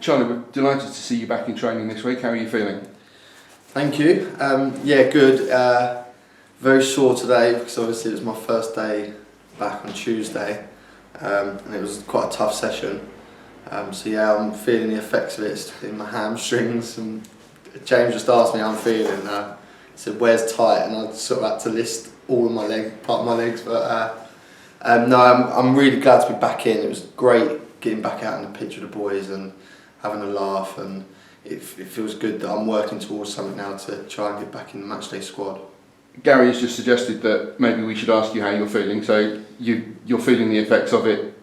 Charlie, we're delighted to see you back in training this week. How are you feeling? Thank you. Yeah, good. Very sore today because obviously it was my first day back on Tuesday, and it was quite a tough session. So yeah, I'm feeling the effects of it in my hamstrings. And James just asked me how I'm feeling. He said, "Where's tight?" And I sort of had to list all of my part of my legs. But no, I'm really glad to be back in. It was great getting back out on the pitch with the boys and having a laugh, and it feels good that I'm working towards something now to try and get back in the matchday squad. Gary has just suggested that maybe we should ask you how you're feeling. So you're feeling the effects of it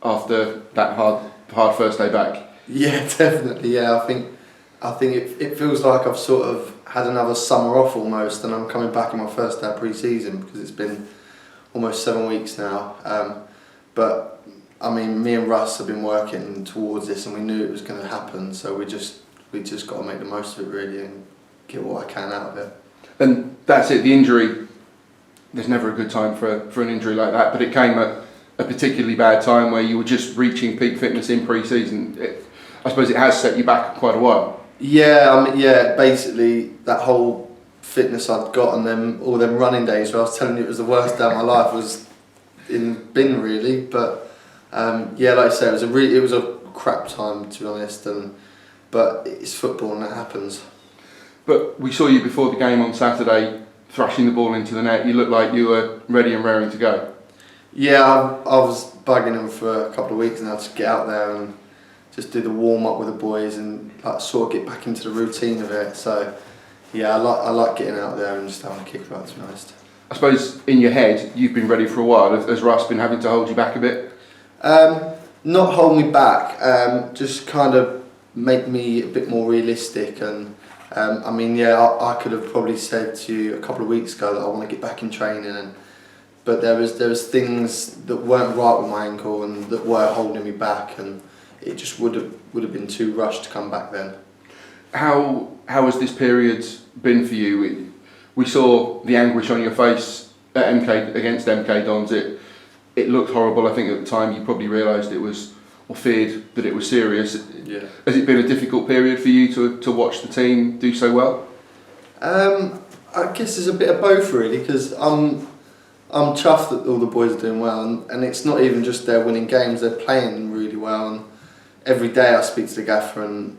after that hard first day back? Yeah, definitely. Yeah, I think it feels like I've sort of had another summer off almost, and I'm coming back in my first day of pre-season because it's been almost 7 weeks now. But I mean, me and Russ have been working towards this, and we knew it was going to happen. So we just got to make the most of it really and get what I can out of it. And that's it. The injury. There's never a good time for an injury like that, but it came at a particularly bad time where you were just reaching peak fitness in pre-season. I suppose it has set you back quite a while. Yeah, yeah. Basically, that whole fitness I'd got, and then all them running days where I was telling you it was the worst day of my life, was in the bin really. But yeah, like I said, it was a crap time to be honest. But it's football and that happens. But we saw you before the game on Saturday thrashing the ball into the net. You looked like you were ready and raring to go. Yeah, I was bugging them for a couple of weeks now to get out there and just do the warm up with the boys and like sort of get back into the routine of it. So yeah, I like getting out there and just having a kick about, to be honest. I suppose in your head you've been ready for a while. Has Russ been having to hold you back a bit? Not hold me back, just kind of make me a bit more realistic. And I mean, yeah, I could have probably said to you a couple of weeks ago that I want to get back in training, but there was things that weren't right with my ankle and that were holding me back, and it just would have been too rushed to come back then. How has this period been for you? We saw the anguish on your face at against MK Dons. It looked horrible. I think at the time you probably realised it was, or feared that it was serious. Yeah. Has it been a difficult period for you to watch the team do so well? I guess there's a bit of both really, because I'm chuffed that all the boys are doing well, and it's not even just they're winning games, they're playing really well. And every day I speak to the gaffer and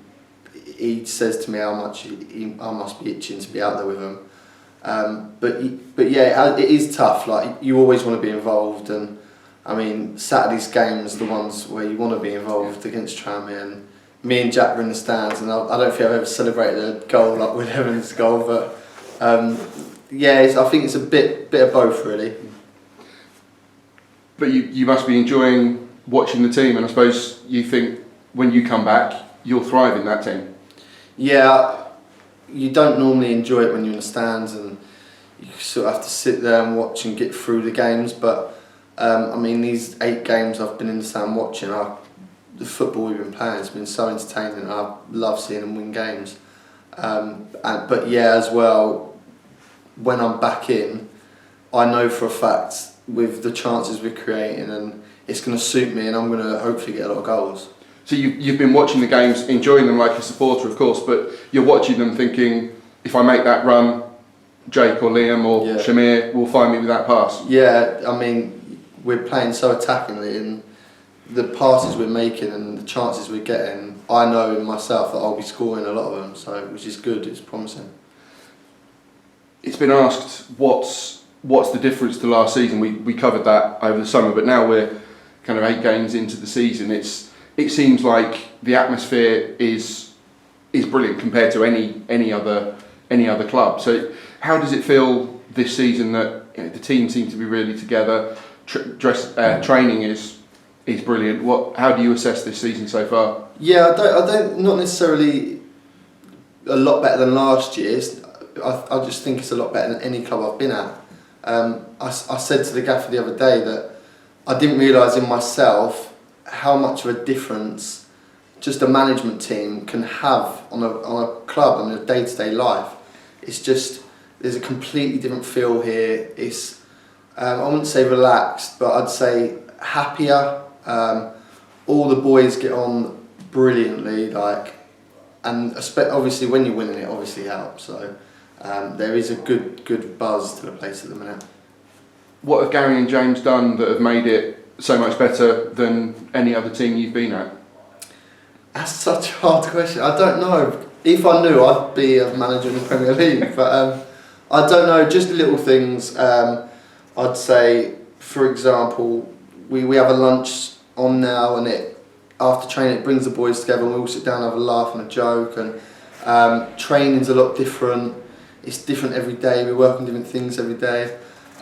he says to me how much I must be itching to be out there with them. But yeah, it is tough. Like, you always want to be involved, and I mean, Saturday's games, the ones where you want to be involved against Tranmere, and me and Jack were in the stands, and I don't think I've ever celebrated a goal like with Evans' goal, but yeah, I think it's a bit of both really. But you must be enjoying watching the team, and I suppose you think when you come back you'll thrive in that team. Yeah, you don't normally enjoy it when you're in the stands, and you sort of have to sit there and watch and get through the games, but I mean, these 8 games I've been in the stand watching, the football we've been playing has been so entertaining. I love seeing them win games. But yeah, as well, when I'm back in, I know for a fact with the chances we're creating, and it's going to suit me, and I'm going to hopefully get a lot of goals. So you've been watching the games, enjoying them like a supporter, of course, but you're watching them thinking, if I make that run, Jake or Liam or Shamir will find me with that pass. Yeah, I mean, we're playing so attackingly, and the passes we're making and the chances we're getting, I know in myself that I'll be scoring a lot of them, so which is good, it's promising. It's been asked what's the difference to last season. We covered that over the summer, but now we're kind of 8 games into the season. It seems like the atmosphere is brilliant compared to any other club. So how does it feel this season that the team seem to be really together? Training is brilliant. How do you assess this season so far? Yeah, I don't not necessarily a lot better than last year's. I just think it's a lot better than any club I've been at. I said to the gaffer the other day that I didn't realise in myself how much of a difference just a management team can have on a club and a day-to-day life. It's just, there's a completely different feel here. It's I wouldn't say relaxed, but I'd say happier. All the boys get on brilliantly, like, and obviously when you're winning, it obviously helps. So there is a good buzz to the place at the minute. What have Gary and James done that have made it so much better than any other team you've been at? That's such a hard question. I don't know. If I knew, I'd be a manager in the Premier League. But I don't know. Just little things. I'd say, for example, we have a lunch on now, and after training it brings the boys together, and we all sit down and have a laugh and a joke. And training's a lot different. It's different every day. We work on different things every day.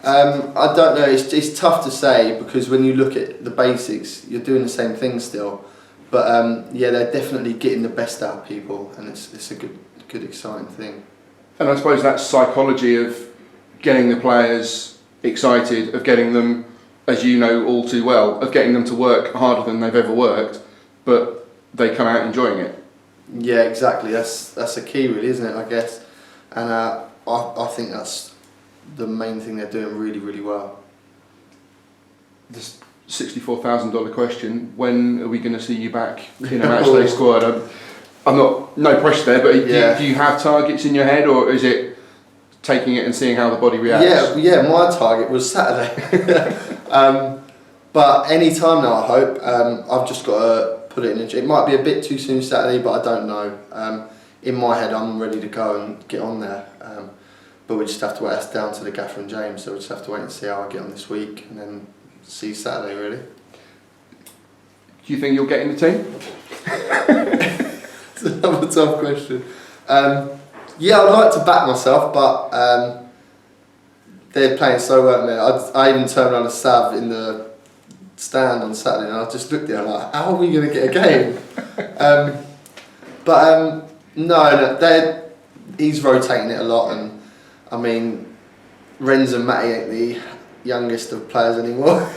I don't know, it's tough to say, because when you look at the basics, you're doing the same thing still. But yeah, they're definitely getting the best out of people, and it's a good exciting thing. And I suppose that psychology of getting the players excited, of getting them, as you know all too well, of getting them to work harder than they've ever worked, but they come out enjoying it. Yeah, exactly. That's a key, really, isn't it? I guess, and I think that's the main thing they're doing really, really well. This $64,000 question: when are we going to see you back in a matchday squad? I'm not, no pressure there, but do you have targets in your head, or is it taking it and seeing how the body reacts? Yeah. My target was Saturday, but any time now, I hope. I've just got to put it in. It might be a bit too soon Saturday, but I don't know. In my head, I'm ready to go and get on there. But we just have to wait. That's down to the gaffer and James, so we just have to wait and see how I get on this week, and then see Saturday, really. Do you think you'll get in the team? It's another tough question. Yeah, I'd like to back myself, but they're playing so well now. I even turned around to Sav in the stand on Saturday, and I just looked there like, how are we going to get a game? No, he's rotating it a lot, and I mean, Renz and Matty ain't the youngest of players anymore.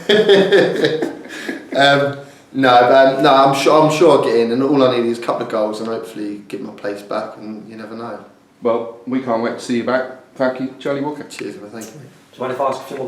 No, I'm sure I'll get in, and all I need is a couple of goals and hopefully get my place back, and you never know. Well, we can't wait to see you back. Thank you, Charlie Walker. Cheers, thank you. Do you mind if I ask a few more questions?